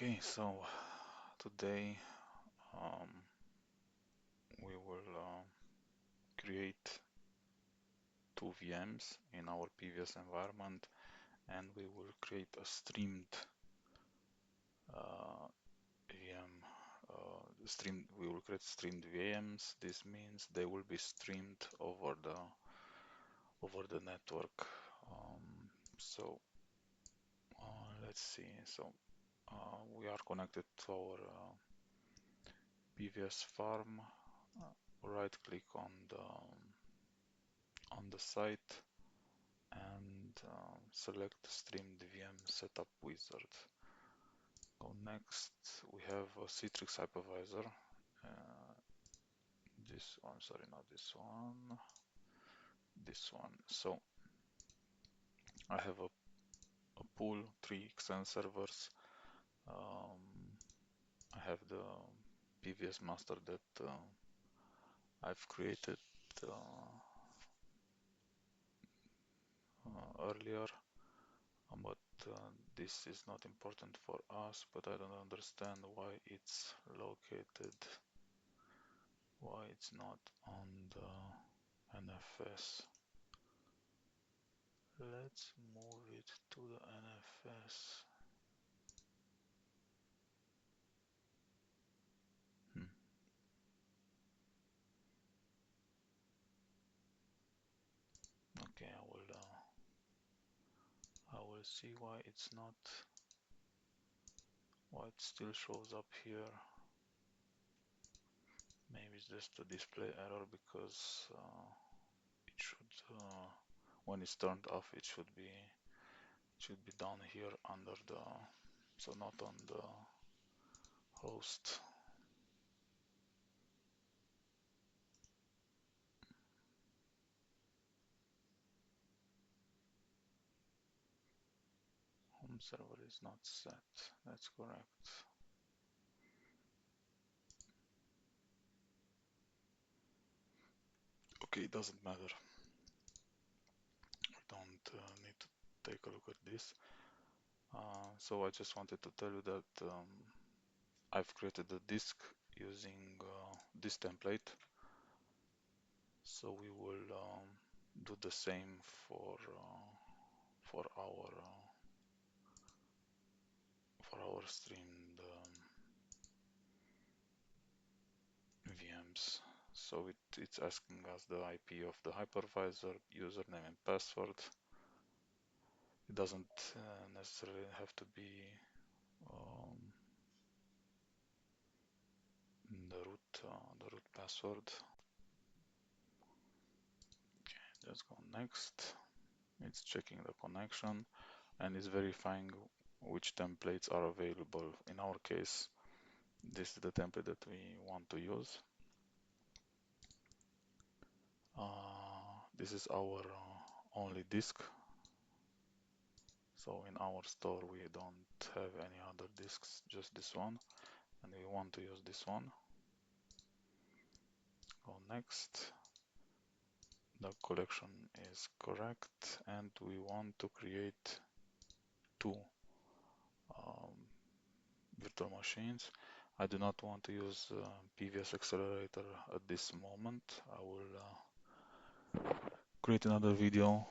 Okay, so today we will create two VMs in our PVS environment, and we will create a streamed VM. We will create streamed VMs. This means they will be streamed over the network. So let's see. So we are connected to our PVS farm. Right click on the site and select Streamed VM setup wizard. Go next. We have a Citrix hypervisor. This one, sorry, not this one. This one. So I have a pool, 3 XN servers. I have the PVS master that I've created earlier, but this is not important for us, but I don't understand why it's located, why it's not on the NFS. Let's move it to the NFS. Okay, I will see why it's not, why it still shows up here. Maybe it's just a display error because it should, when it's turned off, it should be down here under the, so not on the host. Home server is not set. That's correct. Okay, it doesn't matter. We don't need to take a look at this. So I just wanted to tell you that I've created a disk using this template. So we will do the same for our streamed VMs. So it's asking us the IP of the hypervisor, username and password. It doesn't necessarily have to be the root password. Okay, let's go next. It's checking the connection and is verifying which templates are available. In our case, this is the template that we want to use. This is our only disk. So in our store we don't have any other disks, just this one, and we want to use this one. Go next. The collection is correct, and we want to create two virtual machines. I do not want to use PVS accelerator at this moment. I will create another video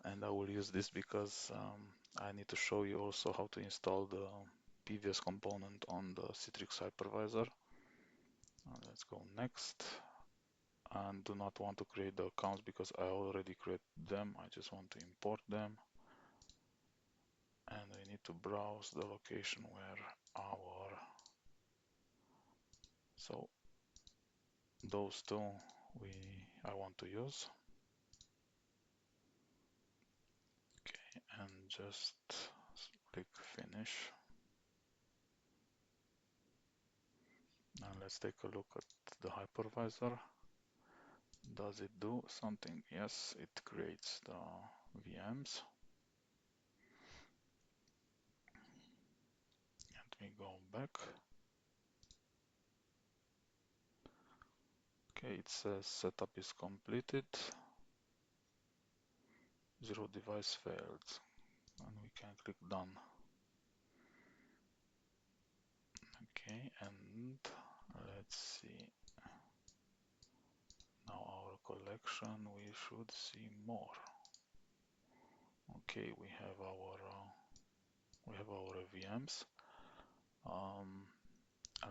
and I will use this because I need to show you also how to install the PVS component on the Citrix hypervisor. Let's go next. And do not want to create the accounts because I already created them. I just want to import them. And we need to browse the location where so those two I want to use. Okay, and just click finish. Now let's take a look at the hypervisor. Does it do something? Yes, it creates the VMs. And we go back. Okay, it says setup is completed. 0 device failed. And we can click done. and let's see. Now our collection, we should see more. Okay, we have our VMs.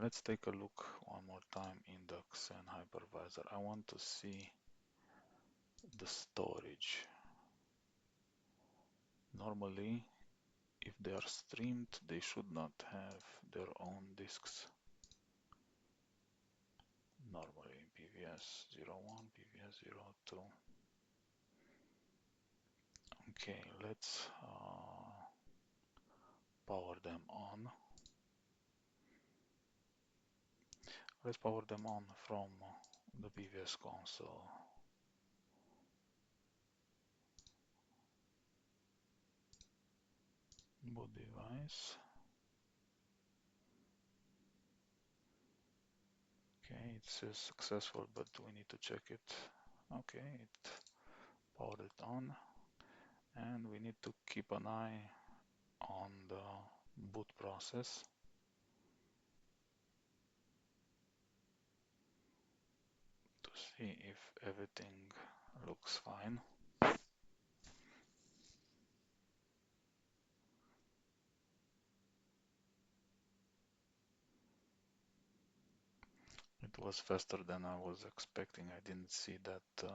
Let's take a look one more time in the Xen hypervisor. I want to see the storage. Normally, if they are streamed, they should not have their own disks. Normally in PVS 01, PVS 02. Okay, let's power them on. Let's power them on from the PVS console. Boot device. Okay, it says successful, but we need to check it. Okay, it powered it on, and we need to keep an eye on the boot process. To see if everything looks fine. It was faster than I was expecting. I didn't see that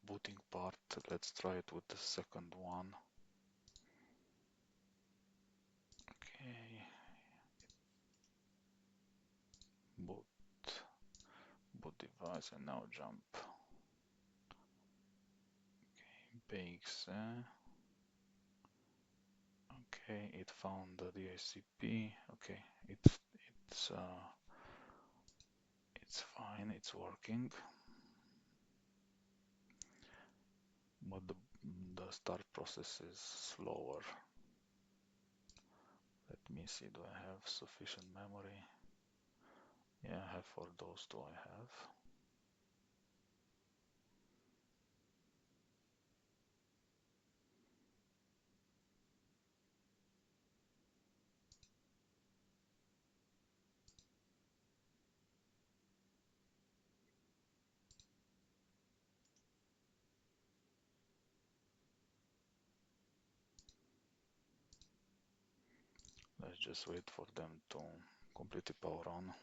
booting part. Let's try it with the second one. Okay, boot device, and now jump. Okay, BX. Okay, it found the DHCP. Okay, it's fine. It's working. But the start process is slower. Let me see, do I have sufficient memory? Yeah, I have for those two I have. Let's just wait for them to completely power on.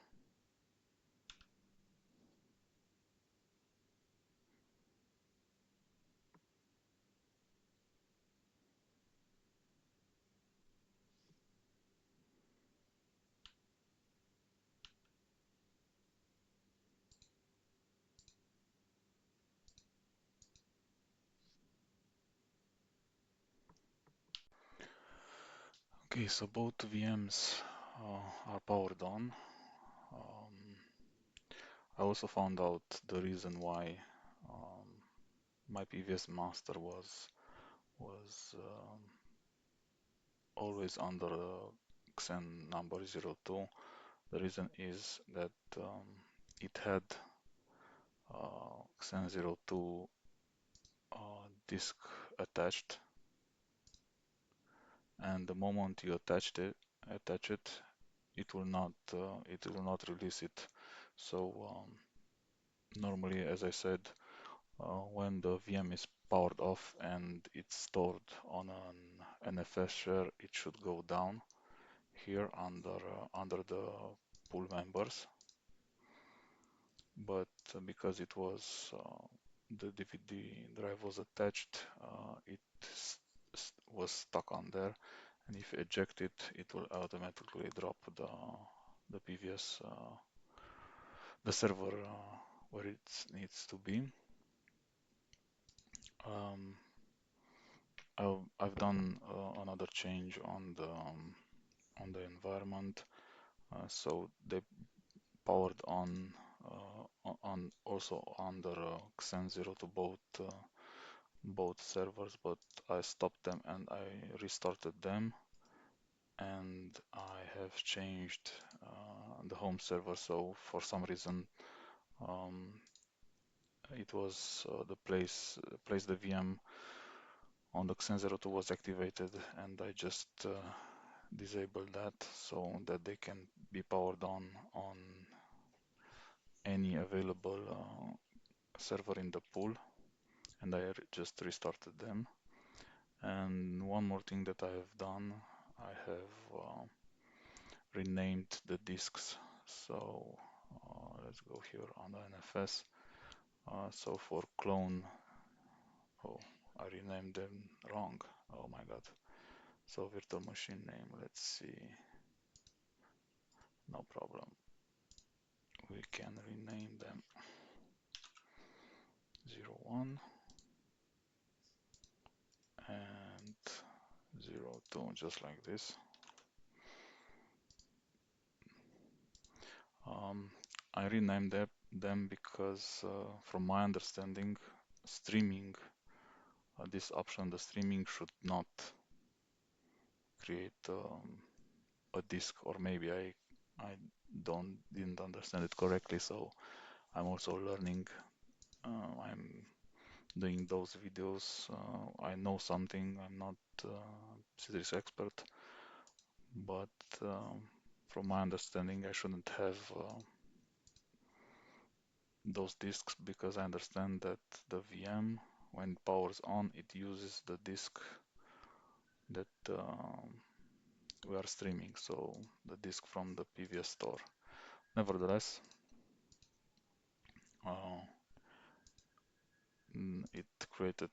Okay, so both VMs are powered on. I also found out the reason why my PVS master was always under Xen number 02. The reason is that it had Xen 02 disk attached, and the moment you attach it, it will not release it. So normally, as I said, when the VM is powered off and it's stored on an NFS share, it should go down here under the pool members. But because it was the DVD drive was attached, it was stuck on there, and if you eject it, it will automatically drop the PVS the server where it needs to be. I've done another change on the environment, so they powered on also under Xen 0 to both servers, but I stopped them and I restarted them, and I have changed the home server. So for some reason, it was the place the VM on the Xen 02 was activated, and I just disable that so that they can be powered on any available server in the pool, and I just restarted them. And one more thing that I have done, I have renamed the disks. So let's go here on the NFS. So for clone, oh, I renamed them wrong. Oh my god. So virtual machine name, let's see. No problem. We can rename them 01 and 02, just like this. I renamed them because, from my understanding, streaming, this option, the streaming should not create a disk, or maybe I didn't understand it correctly. So I'm also learning. I'm doing those videos. I know something. I'm not Citrix expert, but from my understanding, I shouldn't have those disks, because I understand that the VM, when it powers on, it uses the disk that we are streaming, so the disk from the PVS store. Nevertheless, it created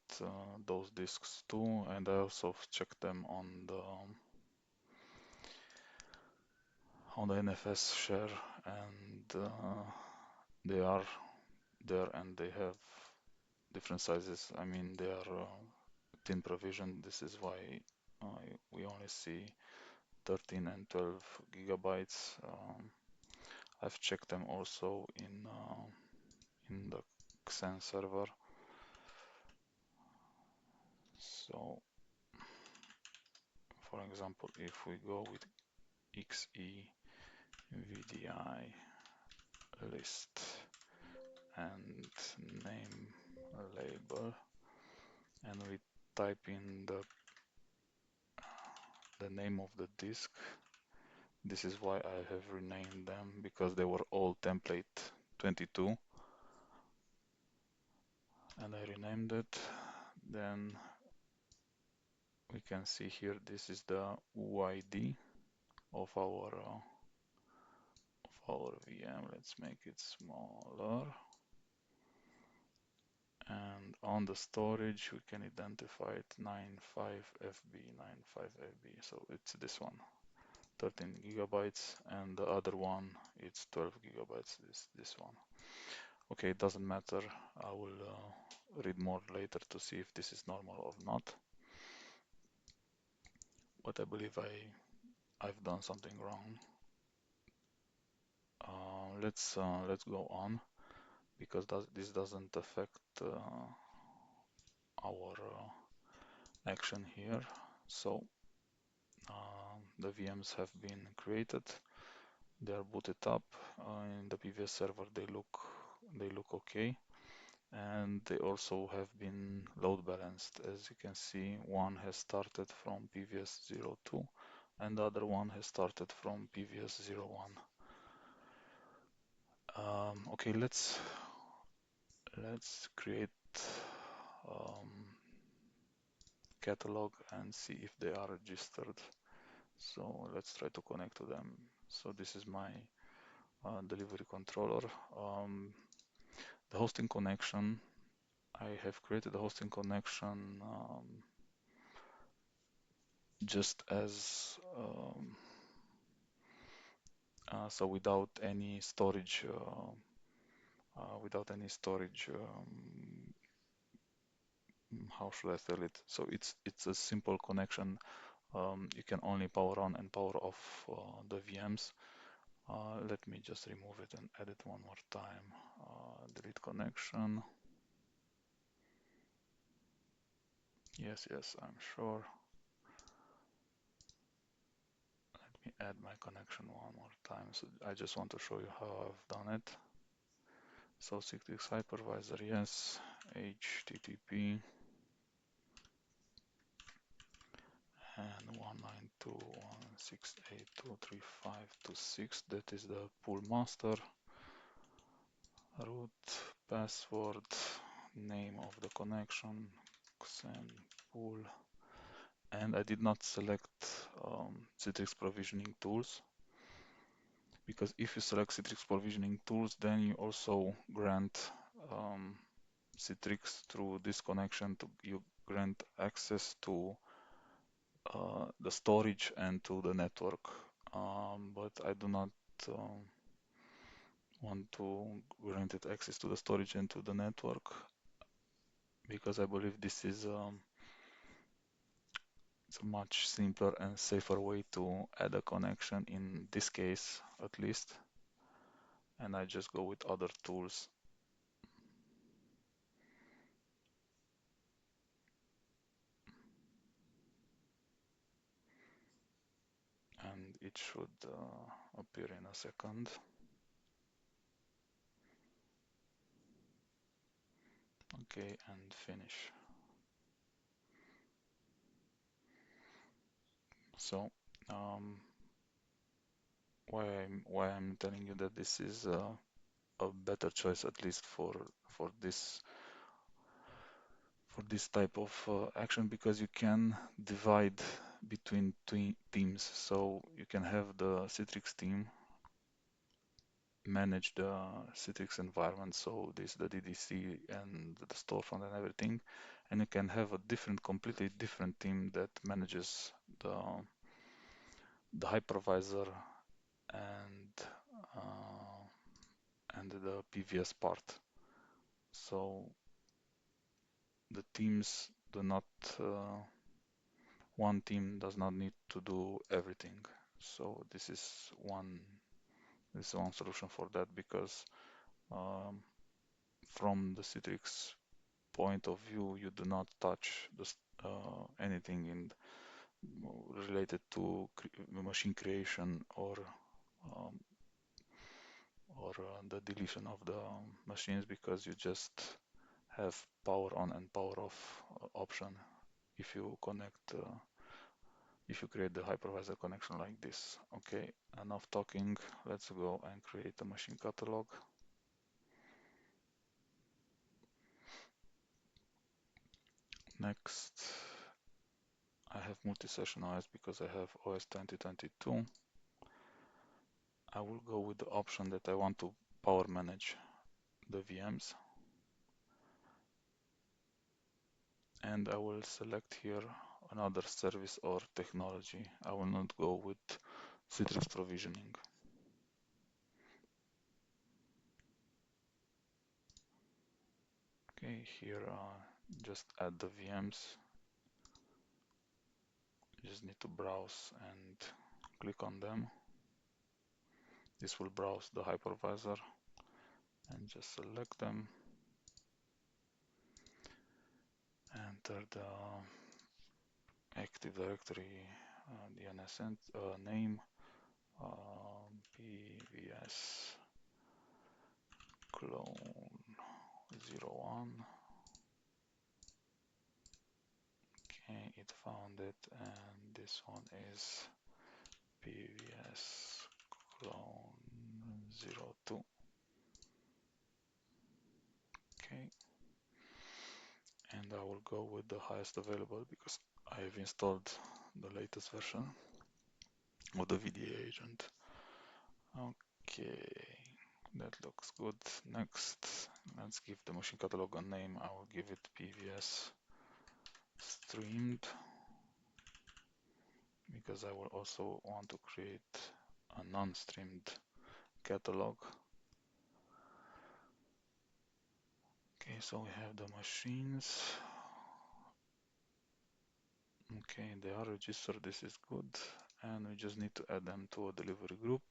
those disks too, and I also checked them on the NFS share, and they are there, and they have different sizes. I mean, they are thin provision. This is why we only see 13 and 12 gigabytes. I've checked them also in the Xen server. So, for example, if we go with XE VDI list and name label, and we type in the name of the disk. This is why I have renamed them, because they were all template 22, and I renamed it. Then we can see here, this is the UID of our VM. Let's make it smaller. And on the storage, we can identify it 95FB, 95FB. So it's this one, 13 gigabytes, and the other one, it's 12 gigabytes, this one. Okay, it doesn't matter. I will read more later to see if this is normal or not. But I believe I've done something wrong. Let's go on, because this doesn't affect our action here. So the VMs have been created, they are booted up in the PVS server. They look okay, and they also have been load balanced. As you can see, one has started from PVS 02 and the other one has started from PVS 01. Okay, let's create catalog and see if they are registered. So let's try to connect to them. So this is my delivery controller. The hosting connection, I have created a hosting connection just as so without any storage, how should I tell it? So it's a simple connection. You can only power on and power off the VMs. Let me just remove it and add it one more time. Delete connection. Yes, I'm sure. Let me add my connection one more time. So I just want to show you how I've done it. So Citrix hypervisor, yes, HTTP, and 192.168.235.26. That is the pool master. Root, password, name of the connection, xen pool. And I did not select Citrix provisioning tools, because if you select Citrix provisioning tools, then you also grant Citrix through this connection you grant access to the storage and to the network. But I do not want to grant it access to the storage and to the network, because I believe this is it's a much simpler and safer way to add a connection in this case, at least. And I just go with other tools. And it should appear in a second. Okay, and finish. So why I'm telling you that this is a better choice, at least for this type of action, because you can divide between teams. So you can have the Citrix team manage the Citrix environment, so this the DDC and the storefront and everything, and you can have a completely different team that manages the hypervisor and the PVS part. So the teams do not one team does not need to do everything. So this is one solution for that, because from the Citrix point of view, you do not touch anything related to machine creation or um, the deletion of the machines, because you just have power on and power off option if you connect if you create the hypervisor connection like this. Okay, enough talking. Let's go and create a machine catalog. Next, I have multi-session OS because I have OS 2022. I will go with the option that I want to power manage the VMs. And I will select here another service or technology. I will not go with Citrix provisioning. Okay, here just add the VMs. You just need to browse and click on them. This will browse the hypervisor and just select them. Enter the Active Directory DNS name, PVS clone 01. Okay, it found it, and this one is PVS clone 02. Okay, and I will go with the highest available because I have installed the latest version of the VDA agent. Okay, that looks good. Next, let's give the machine catalog a name. I will give it PVS Streamed, because I will also want to create a non-streamed catalog. Okay, so we have the machines. Okay, they are registered, this is good. And we just need to add them to a delivery group.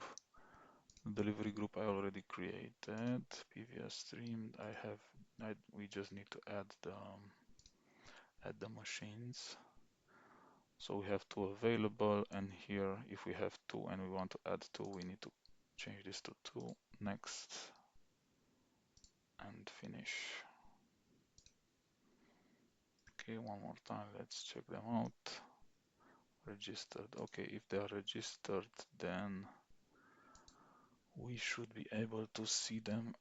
The delivery group I already created. PVS streamed. We just need to add the machines. So we have two available, and here if we have two and we want to add two, we need to change this to two. Next, and finish. Okay, one more time, let's check them out. registered. Okay, if they are registered, then we should be able to see them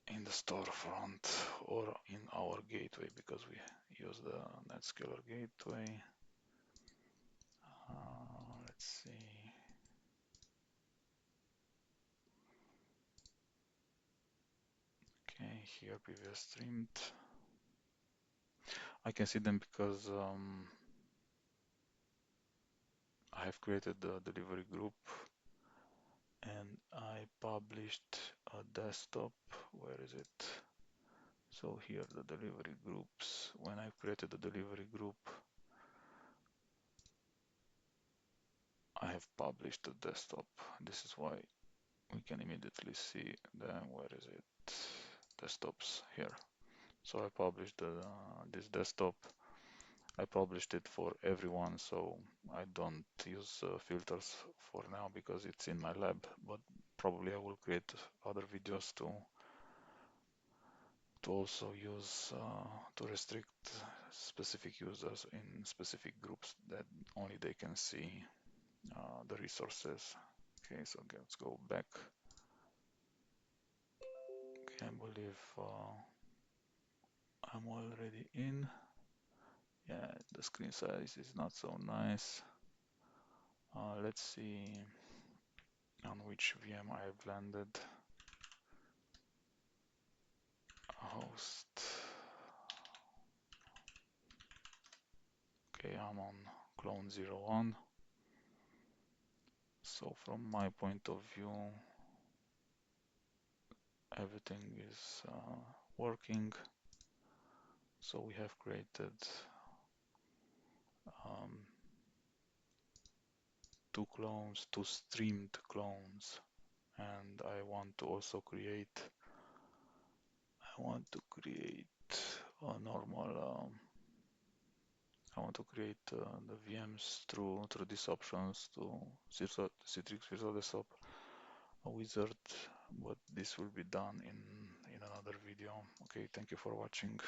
in the storefront or in our gateway because we use the NetScaler gateway. Let's see. Okay, here PVS streamed. I can see them because I have created the delivery group and I published a desktop. Where is it? So here the delivery groups. When I created the delivery group, I have published the desktop. This is why we can immediately see them. Where is it? Desktops here. So I published this desktop. I published it for everyone, so I don't use filters for now because it's in my lab, but probably I will create other videos to also use to restrict specific users in specific groups that only they can see the resources. Okay, so let's go back. Okay, I believe I'm already in. Yeah, the screen size is not so nice. Let's see on which VM I have landed. Host. Okay, I'm on clone 01. So from my point of view, everything is working. So we have created um, two clones, two streamed clones, and I want to also create. I want to create a normal. I want to create the VMs through these options to Citrix Virtual Desktop wizard, but this will be done in another video. Okay, thank you for watching.